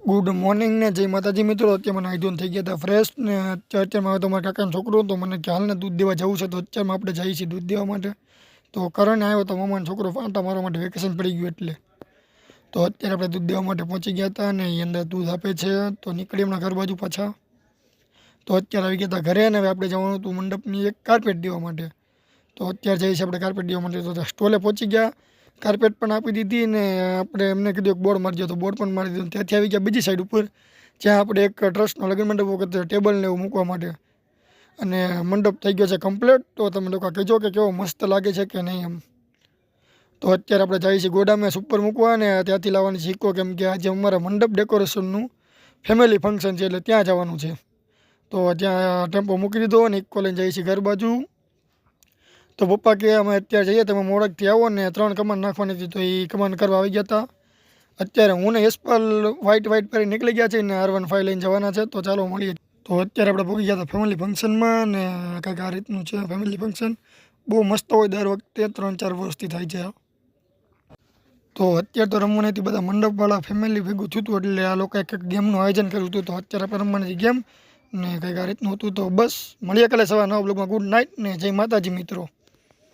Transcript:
Good morning ને જય માતાજી મિત્રો। અત્યારે મને આઈડોન થઈ ગયા હતા ફ્રેશ ને અત્યારમાં તો મારા કાકાનો છોકરો તો મને કે હાલને દૂધ દેવા જવું છે, તો અત્યારમાં આપણે જઈએ છીએ દૂધ દેવા માટે। તો કરણ આવ્યો તો મામાનો છોકરો ફાંટા મારવા માટે વેકેશન પડી ગયું એટલે તો અત્યારે આપણે દૂધ દેવા માટે પહોંચી ગયા હતા અને એ અંદર દૂધ આપે છે। તો નીકળી એમના ઘર બાજુ પાછા। તો અત્યારે આવી ગયા હતા ઘરે અને હવે આપણે જવાનું હતું મંડપની એક કાર્પેટ દેવા માટે। તો અત્યારે જઈએ છીએ આપણે કાર્પેટ દેવા માટે। તો સ્ટોલે પહોંચી ગયા, કાર્પેટ પણ આપી દીધી ને આપણે એમને કીધું એક બોર્ડ મારજો તો બોર્ડ પણ મારી દીધું। ત્યાંથી આવી ગયા બીજી સાઈડ ઉપર, જ્યાં આપણે એક ટ્રસ્ટનો લગ્ન મંડપ વખતે ટેબલ ને એવું મૂકવા માટે, અને મંડપ થઈ ગયો છે કમ્પ્લીટ। તો તમે લોકો કહેજો કે કેવો મસ્ત લાગે છે કે નહીં એમ। તો અત્યારે આપણે જઈએ છીએ ગોડામાં સુપર મૂકવા અને ત્યાંથી લાવવાની સિક્કો, કેમ કે આજે અમારા મંડપ ડેકોરેશનનું ફેમિલી ફંક્શન છે એટલે ત્યાં જવાનું છે। તો ત્યાં ટેમ્પો મૂકી દીધો અને ઇક્કો લઈને જઈએ છીએ ઘર બાજુ। તો પપ્પા કે અમે અત્યારે જઈએ તમે મોડકથી આવો ને 3 કમાન નાખવાની હતી, તો એ કમાન કરવા આવી ગયા હતા। અત્યારે હું ને યશપાલ વ્હાઇટ પહેરી નીકળી ગયા છે ને R15 લઈને જવાના છે। તો ચાલો મળીએ। તો અત્યારે આપણે પહોંચી ગયા હતા ફેમિલી ફંક્શનમાં ને કંઈક આ રીતનું છે ફેમિલી ફંક્શન। બહુ મસ્ત હોય, દર વખતે 3-4 વર્ષથી થાય છે। તો અત્યારે તો રમવાની હતી, બધા મંડપવાળા ફેમિલી ભેગું થયું હતું એટલે આ લોકોએ કંઈક ગેમનું આયોજન કર્યું હતું। તો અત્યારે આપણે રમવાની હતી ગેમ ને કંઈક આ રીતનું હતું। તો બસ મળીએ કાલે સવારે 9 બ્લોગમાં। ગુડ નાઇટ ને જય માતાજી મિત્રો।